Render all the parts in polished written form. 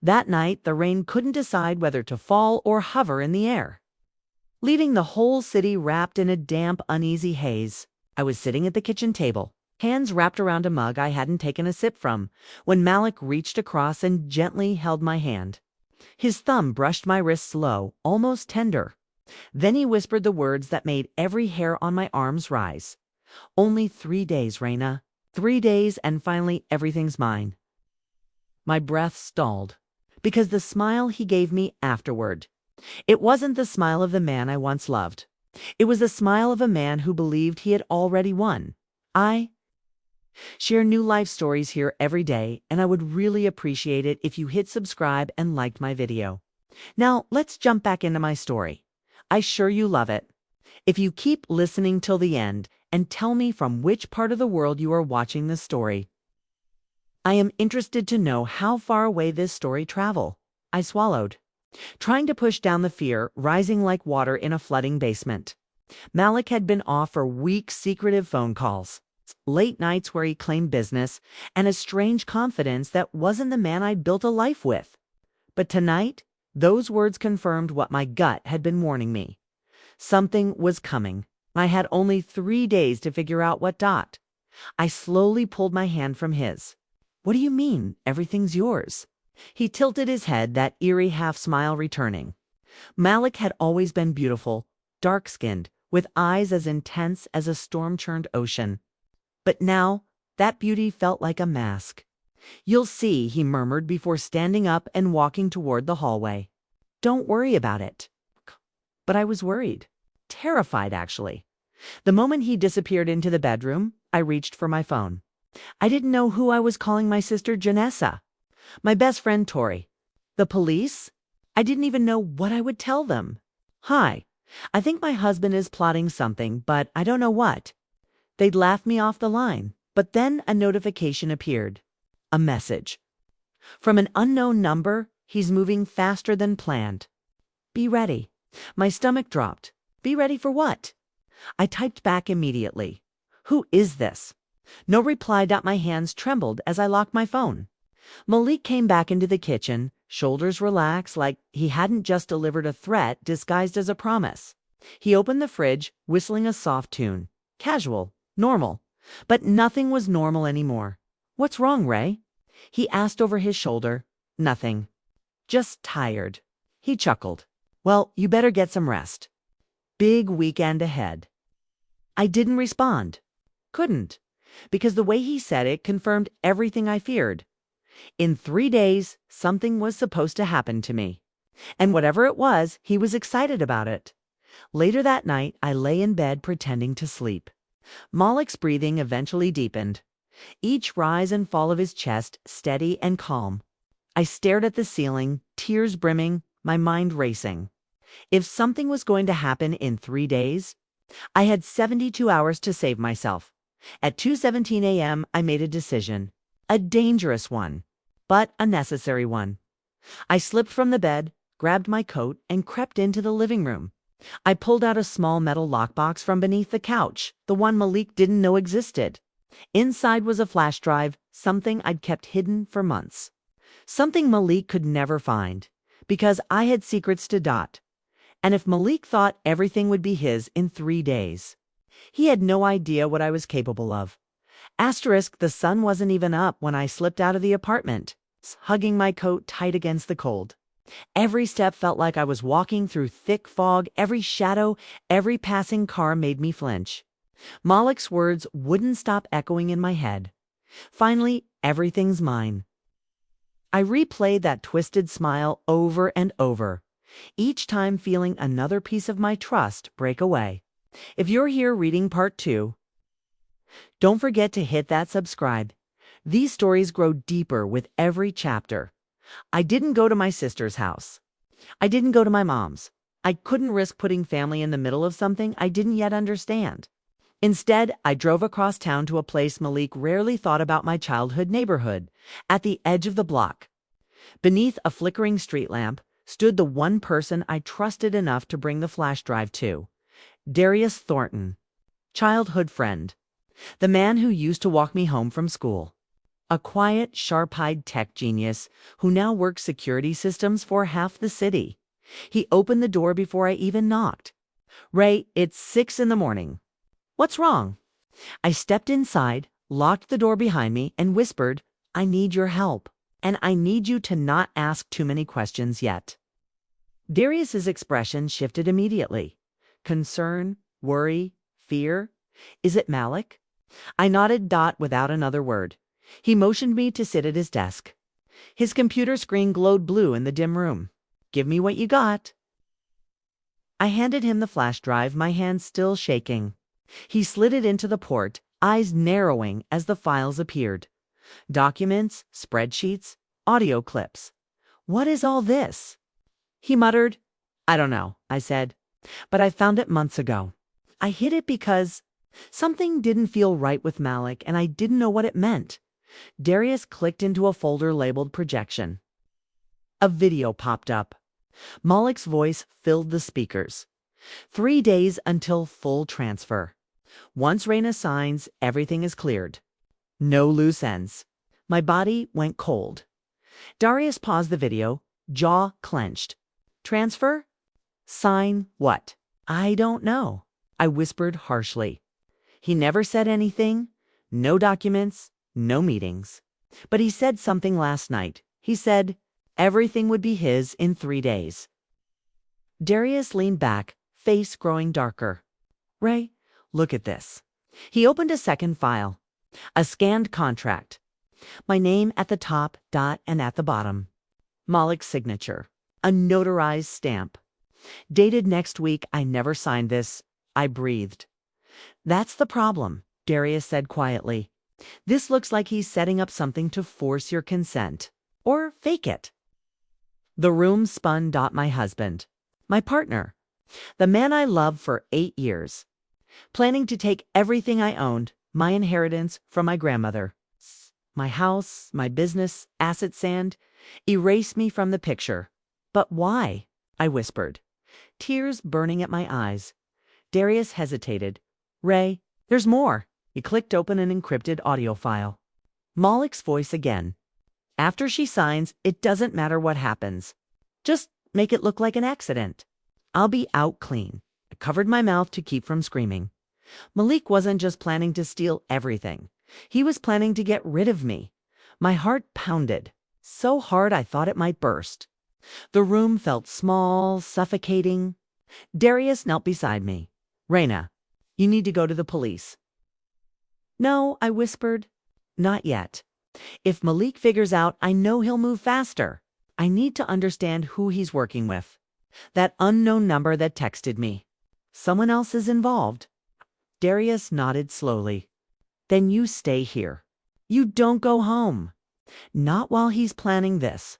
That night, the rain couldn't decide whether to fall or hover in the air, leaving the whole city wrapped in a damp, uneasy haze. I was sitting at the kitchen table, hands wrapped around a mug I hadn't taken a sip from, when Malik reached across and gently held my hand. His thumb brushed my wrist slow, almost tender. Then he whispered the words that made every hair on my arms rise. "Only 3 days, Raina. 3 days, and finally everything's mine." My breath stalled, because the smile he gave me afterward, it wasn't the smile of the man I once loved. It was the smile of a man who believed he had already won. I share new life stories here every day, and I would really appreciate it if you hit subscribe and liked my video. Now, let's jump back into my story. I sure you love it. If you keep listening till the end and tell me from which part of the world you are watching this story. I am interested to know how far away this story travel. I swallowed, trying to push down the fear rising like water in a flooding basement. Malik had been off for weeks, secretive phone calls, late nights where he claimed business, and a strange confidence that wasn't the man I'd built a life with. But tonight, those words confirmed what my gut had been warning me. Something was coming. I had only 3 days to figure out what dot. I slowly pulled my hand from his. "What do you mean, everything's yours?" He tilted his head, that eerie half-smile returning. Malik had always been beautiful, dark-skinned, with eyes as intense as a storm-churned ocean. But now, that beauty felt like a mask. "You'll see," he murmured before standing up and walking toward the hallway. "Don't worry about it." But I was worried. Terrified, actually. The moment he disappeared into the bedroom, I reached for my phone. I didn't know who I was calling my sister Janessa, my best friend Tori. The police? I didn't even know what I would tell them. "Hi, I think my husband is plotting something, but I don't know what." They'd laugh me off the line, but then a notification appeared. A message. From an unknown number, "He's moving faster than planned. Be ready." My stomach dropped. Be ready for what? I typed back immediately. "Who is this?" No reply. My hands trembled as I locked my phone. Malik came back into the kitchen, shoulders relaxed like he hadn't just delivered a threat disguised as a promise. He opened the fridge, whistling a soft tune. Casual, normal. But nothing was normal anymore. "What's wrong, Ray?" he asked over his shoulder. "Nothing. Just tired." He chuckled. "Well, you better get some rest. Big weekend ahead." I didn't respond. Couldn't. Because the way he said it confirmed everything I feared. In 3 days, something was supposed to happen to me. And whatever it was, he was excited about it. Later that night, I lay in bed pretending to sleep. Malik's breathing eventually deepened, each rise and fall of his chest steady and calm. I stared at the ceiling, tears brimming, my mind racing. If something was going to happen in 3 days, I had 72 hours to save myself. At 2:17 a.m., I made a decision. A dangerous one, but a necessary one. I slipped from the bed, grabbed my coat, and crept into the living room. I pulled out a small metal lockbox from beneath the couch, the one Malik didn't know existed. Inside was a flash drive, something I'd kept hidden for months. Something Malik could never find, because I had secrets to dot. And if Malik thought everything would be his in 3 days, he had no idea what I was capable of. Asterisk, the sun wasn't even up when I slipped out of the apartment, hugging my coat tight against the cold. Every step felt like I was walking through thick fog. Every shadow, every passing car made me flinch. Malik's words wouldn't stop echoing in my head. Finally, everything's mine. I replayed that twisted smile over and over, each time feeling another piece of my trust break away. If you're here reading part 2, don't forget to hit that subscribe. These stories grow deeper with every chapter. I didn't go to my sister's house. I didn't go to my mom's. I couldn't risk putting family in the middle of something I didn't yet understand. Instead, I drove across town to a place Malik rarely thought about, my childhood neighborhood, at the edge of the block. Beneath a flickering street lamp stood the one person I trusted enough to bring the flash drive to. Darius Thornton, childhood friend. The man who used to walk me home from school. a quiet, sharp-eyed tech genius who now works security systems for half the city. He opened the door before I even knocked. "Ray, it's 6 in the morning. What's wrong?" I stepped inside, locked the door behind me, and whispered, "I need your help, and I need you to not ask too many questions yet." Darius's expression shifted immediately. Concern, worry, fear. Is it Malik? I nodded without another word. He motioned me to sit at his desk. His computer screen glowed blue in the dim room. "Give me what you got." I handed him the flash drive, my hand still shaking. He slid it into the port, eyes narrowing as the files appeared. Documents, spreadsheets, audio clips. "What is all this?" He muttered. "I don't know," I said, "but I found it months ago. I hid it because something didn't feel right with Malik, and I didn't know what it meant." Darius clicked into a folder labeled projection. A video popped up. Malik's voice filled the speakers. 3 days until full transfer. Once Raina signs, everything is cleared. No loose ends. My body went cold. Darius paused the video, jaw clenched. "Transfer? Sign what?" "I don't know," I whispered harshly. He never said anything. No documents, no meetings. But he said something last night. He said everything would be his in 3 days. Darius leaned back, face growing darker. "Ray, look at this." He opened a second file. A scanned contract. My name at the top, and at the bottom. Malik's signature. A notarized stamp. Dated next week. I never signed this. I breathed. "That's the problem," Darius said quietly. "This looks like he's setting up something to force your consent. Or fake it." The room spun. My husband. My partner. The man I loved for 8 years. Planning to take everything I owned, my inheritance from my grandmother. My house, my business, asset sand. Erase me from the picture. "But why?" I whispered. Tears burning at my eyes. Darius hesitated. "Ray, there's more." He clicked open an encrypted audio file. Malik's voice again. "After she signs, it doesn't matter what happens. Just make it look like an accident. I'll be out clean." I covered my mouth to keep from screaming. Malik wasn't just planning to steal everything. He was planning to get rid of me. My heart pounded, so hard I thought it might burst. The room felt small, suffocating. Darius knelt beside me. "Raina, you need to go to the police." "No," I whispered. "Not yet. If Malik figures out, I know he'll move faster. I need to understand who he's working with. That unknown number that texted me. Someone else is involved." Darius nodded slowly. "Then you stay here. You don't go home. Not while he's planning this."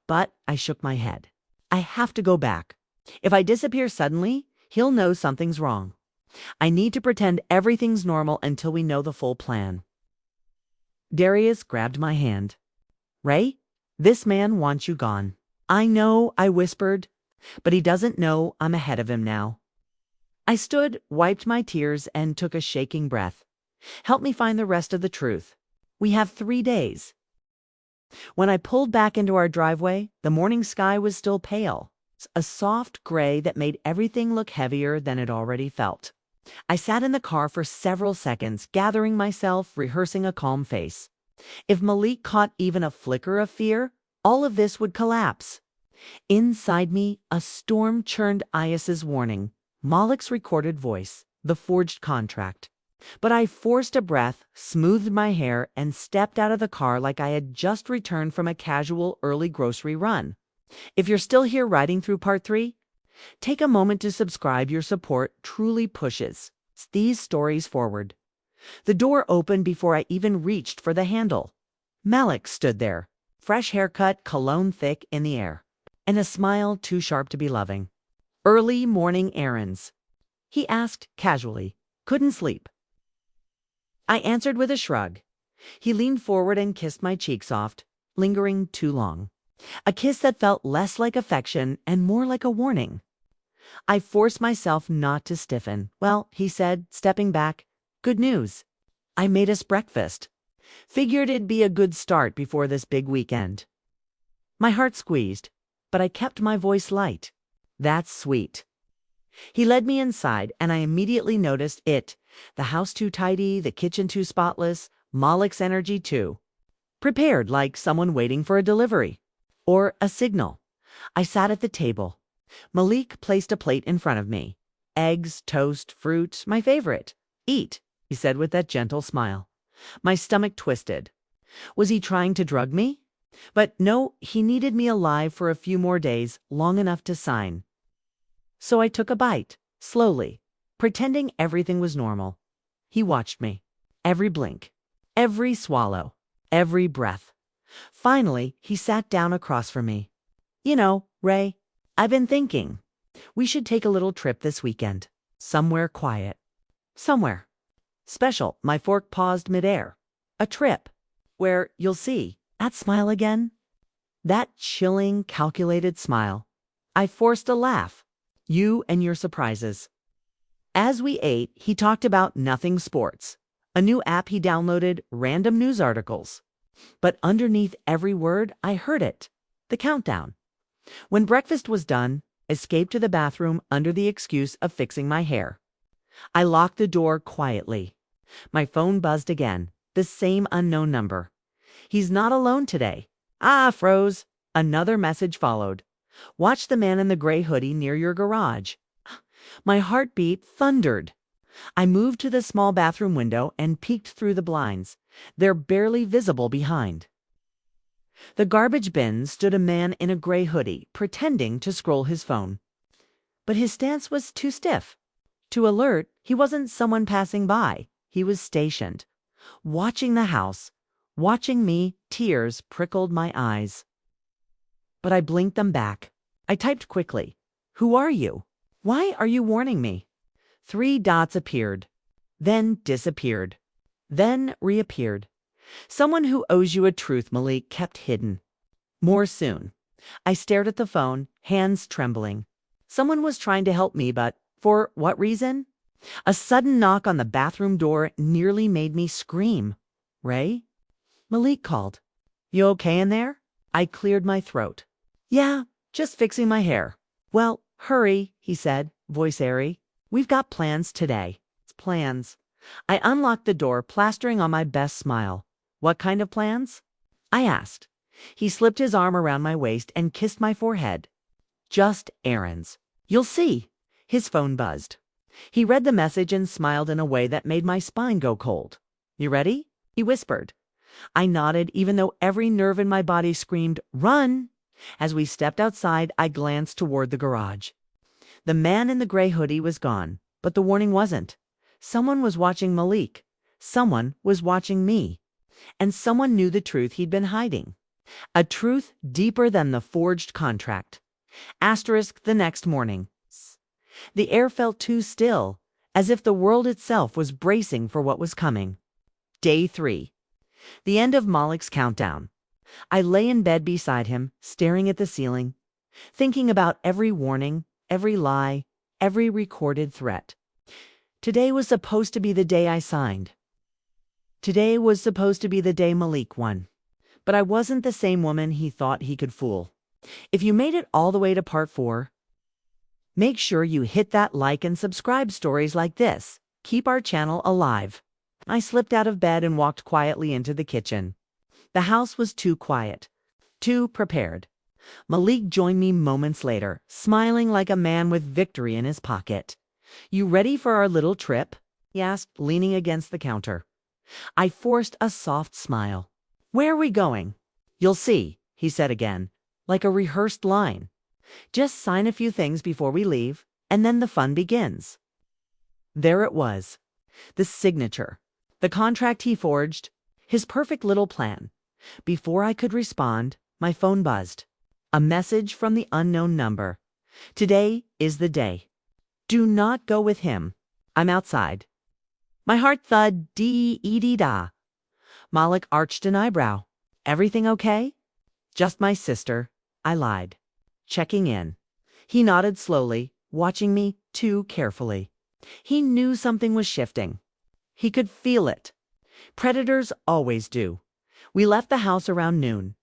But I shook my head. I have to go back. If I disappear suddenly, he'll know something's wrong. I need to pretend everything's normal until we know the full plan. Darius grabbed my hand. "Ray, this man wants you gone." "I know," I whispered, "but he doesn't know I'm ahead of him now." I stood, wiped my tears, and took a shaking breath. "Help me find the rest of the truth. We have 3 days." When I pulled back into our driveway, the morning sky was still pale, a soft gray that made everything look heavier than it already felt. I sat in the car for several seconds, gathering myself, rehearsing a calm face. If Malik caught even a flicker of fear, all of this would collapse. Inside me, a storm churned Ayes's warning, Malik's recorded voice, the forged contract. But I forced a breath, smoothed my hair, and stepped out of the car like I had just returned from a casual early grocery run. If you're still here riding through part 3, take a moment to subscribe. Your support truly pushes these stories forward. The door opened before I even reached for the handle. Malik stood there, fresh haircut, cologne thick in the air, and a smile too sharp to be loving. "Early morning errands?" he asked casually. "Couldn't sleep." I answered with a shrug. He leaned forward and kissed my cheek soft, lingering too long. A kiss that felt less like affection and more like a warning. I forced myself not to stiffen. "Well," he said, stepping back, "good news. I made us breakfast." Figured it'd be a good start before this big weekend. My heart squeezed, but I kept my voice light. That's sweet. He led me inside, and I immediately noticed it. The house too tidy, the kitchen too spotless, Malik's energy too. Prepared like someone waiting for a delivery. Or a signal. I sat at the table. Malik placed a plate in front of me. Eggs, toast, fruit, my favorite. Eat, he said with that gentle smile. My stomach twisted. Was he trying to drug me? But no, he needed me alive for a few more days, long enough to sign. So I took a bite, slowly, pretending everything was normal. He watched me. Every blink, every swallow, every breath. Finally, he sat down across from me. You know, Ray, I've been thinking. We should take a little trip this weekend. Somewhere quiet. Somewhere special. My fork paused midair. A trip where you'll see. That smile again? That chilling, calculated smile. I forced a laugh. You and your surprises. As we ate, he talked about nothing sports. A new app he downloaded, random news articles. But underneath every word, I heard it. The countdown. When breakfast was done, I escaped to the bathroom under the excuse of fixing my hair. I locked the door quietly. My phone buzzed again, the same unknown number. He's not alone today. Ah, froze. Another message followed. Watch the man in the gray hoodie near your garage. My heartbeat thundered. I moved to the small bathroom window and peeked through the blinds. They're barely visible behind. The garbage bin stood a man in a gray hoodie, pretending to scroll his phone. But his stance was too stiff. Too alert, he wasn't someone passing by. He was stationed. Watching the house. Watching me, tears prickled my eyes. But I blinked them back. I typed quickly. Who are you? Why are you warning me? 3 dots appeared. Then disappeared. Then reappeared. Someone who owes you a truth Malik kept hidden. More soon. I stared at the phone, hands trembling. Someone was trying to help me, but for what reason? A sudden knock on the bathroom door nearly made me scream. Ray? Malik called. You okay in there? I cleared my throat. Yeah, just fixing my hair. Well, hurry, he said, voice airy. We've got plans today. Plans. I unlocked the door, plastering on my best smile. What kind of plans? I asked. He slipped his arm around my waist and kissed my forehead. Just errands. You'll see. His phone buzzed. He read the message and smiled in a way that made my spine go cold. You ready? He whispered. I nodded, even though every nerve in my body screamed, Run! As we stepped outside, I glanced toward the garage. The man in the gray hoodie was gone, but the warning wasn't. Someone was watching Malik. Someone was watching me. And someone knew the truth he'd been hiding. A truth deeper than the forged contract. Asterisk the next morning. The air felt too still, as if the world itself was bracing for what was coming. Day 3. The end of Malik's countdown. I lay in bed beside him, staring at the ceiling, thinking about every warning, every lie, every recorded threat. Today was supposed to be the day I signed. Today was supposed to be the day Malik won. But I wasn't the same woman he thought he could fool. If you made it all the way to part 4, make sure you hit that like and subscribe. Stories like this keep our channel alive. I slipped out of bed and walked quietly into the kitchen. The house was too quiet, too prepared. Malik joined me moments later, smiling like a man with victory in his pocket. You ready for our little trip? He asked, leaning against the counter. I forced a soft smile. Where are we going? You'll see, he said again, like a rehearsed line. Just sign a few things before we leave, and then the fun begins. There it was. The signature. The contract he forged. His perfect little plan. Before I could respond, my phone buzzed. A message from the unknown number. Today is the day. Do not go with him. I'm outside. My heart thud dee-dee-da. Malik arched an eyebrow. Everything okay? Just my sister. I lied. Checking in. He nodded slowly, watching me too carefully. He knew something was shifting. He could feel it. Predators always do. We left the house around noon.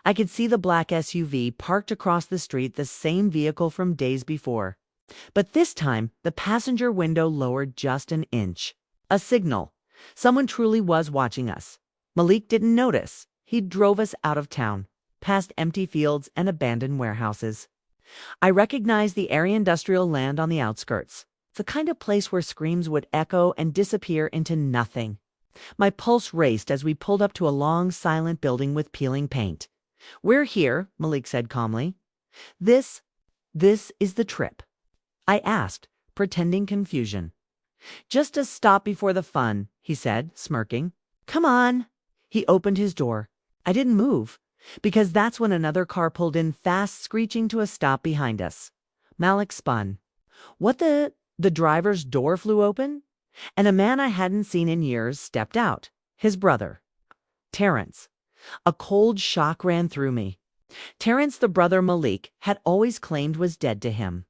I could see the black SUV parked across the street, the same vehicle from days before. But this time, the passenger window lowered just an inch. A signal. Someone truly was watching us. Malik didn't notice. He drove us out of town, past empty fields and abandoned warehouses. I recognized the airy industrial land on the outskirts, the kind of place where screams would echo and disappear into nothing. My pulse raced as we pulled up to a long, silent building with peeling paint. "We're here," Malik said calmly. This is the trip?" I asked, pretending confusion. "Just a stop before the fun," he said, smirking. "Come on." He opened his door. I didn't move, because that's when another car pulled in fast, screeching to a stop behind us. Malik spun. What the driver's door flew open, and a man I hadn't seen in years stepped out. His brother, Terrence. A cold shock ran through me. Terrence, the brother Malik had always claimed was dead to him.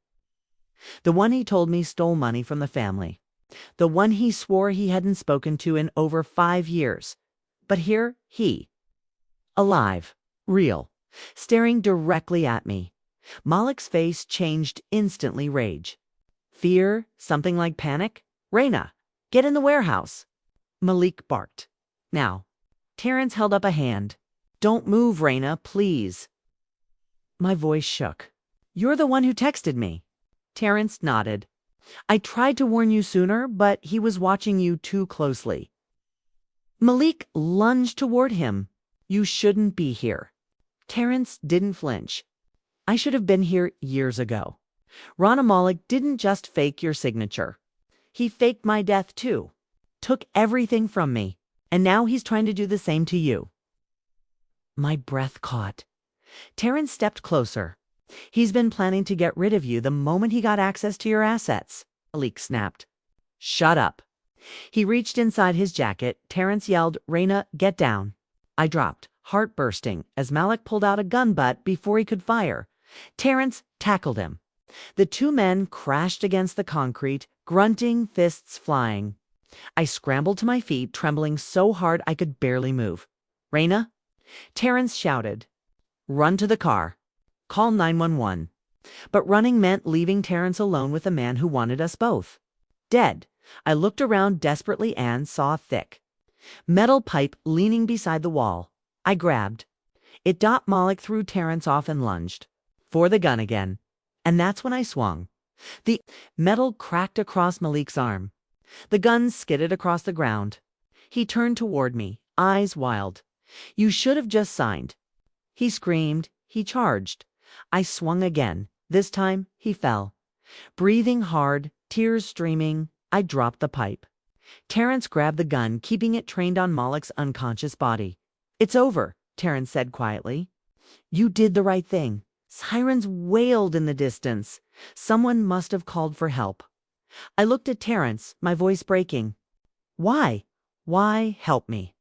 The one he told me stole money from the family. The one he swore he hadn't spoken to in over 5 years. But here he, alive, real, staring directly at me. Malik's face changed instantly. Rage. Fear? Something like panic? "Raina, get in the warehouse," Malik barked. "Now." Terrence held up a hand. "Don't move, Raina, please." My voice shook. "You're the one who texted me." Terrence nodded. "I tried to warn you sooner, but he was watching you too closely." Malik lunged toward him. "You shouldn't be here." Terrence didn't flinch. "I should have been here years ago. Rana Malik didn't just fake your signature. He faked my death too. Took everything from me. And now he's trying to do the same to you." My breath caught. Terrence stepped closer. "He's been planning to get rid of you the moment he got access to your assets," Malik snapped. "Shut up." He reached inside his jacket. Terrence yelled, "Raina, get down." I dropped, heart bursting, as Malik pulled out a gun, but before he could fire, Terrence tackled him. The two men crashed against the concrete, grunting, fists flying. I scrambled to my feet, trembling so hard I could barely move. "Raina?" Terrence shouted. "Run to the car. Call 911. But running meant leaving Terrence alone with a man who wanted us both. Dead. I looked around desperately and saw a thick metal pipe leaning beside the wall. I grabbed. It got Malik, threw Terrence off and lunged for the gun again. And that's when I swung. The metal cracked across Malik's arm. The gun skidded across the ground. He turned toward me, eyes wild. "You should have just signed." He screamed. He charged. I swung again. This time he fell. Breathing hard, tears streaming, I dropped the pipe. Terrence grabbed the gun, keeping it trained on Malik's unconscious body. "It's over," Terrence said quietly. "You did the right thing." Sirens wailed in the distance. Someone must have called for help. I looked at Terrence, my voice breaking. "Why? Why help me?"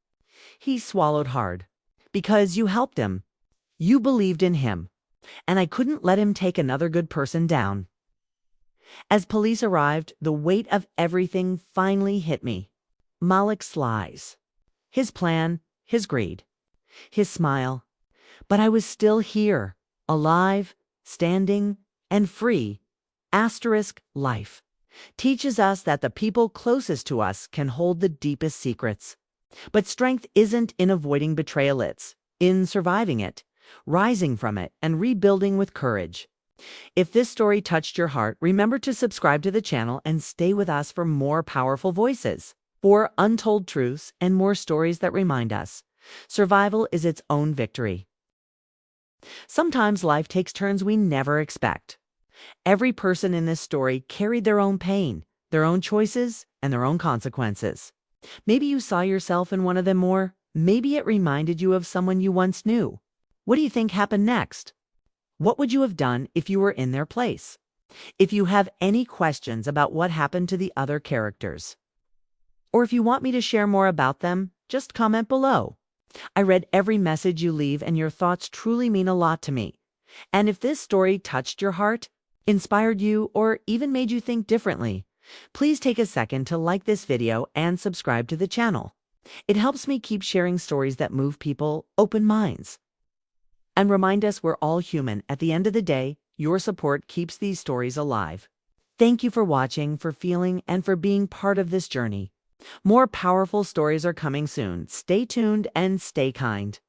He swallowed hard. "Because you helped him. You believed in him. And I couldn't let him take another good person down." As police arrived, the weight of everything finally hit me. Malik's lies. His plan, his greed, his smile. But I was still here, alive, standing, and free. Life teaches us that the people closest to us can hold the deepest secrets. But strength isn't in avoiding betrayal, it's in surviving it, rising from it, and rebuilding with courage. If this story touched your heart, remember to subscribe to the channel and stay with us for more powerful voices, for untold truths, and more stories that remind us survival is its own victory. Sometimes life takes turns we never expect. Every person in this story carried their own pain, their own choices, and their own consequences. Maybe you saw yourself in one of them, or maybe it reminded you of someone you once knew. What do you think happened next? What would you have done if you were in their place? If you have any questions about what happened to the other characters, or if you want me to share more about them, just comment below. I read every message you leave, and your thoughts truly mean a lot to me. And if this story touched your heart, inspired you, or even made you think differently, please take a second to like this video and subscribe to the channel. It helps me keep sharing stories that move people, open minds, and remind us we're all human. At the end of the day, your support keeps these stories alive. Thank you for watching, for feeling, and for being part of this journey. More powerful stories are coming soon. Stay tuned and stay kind.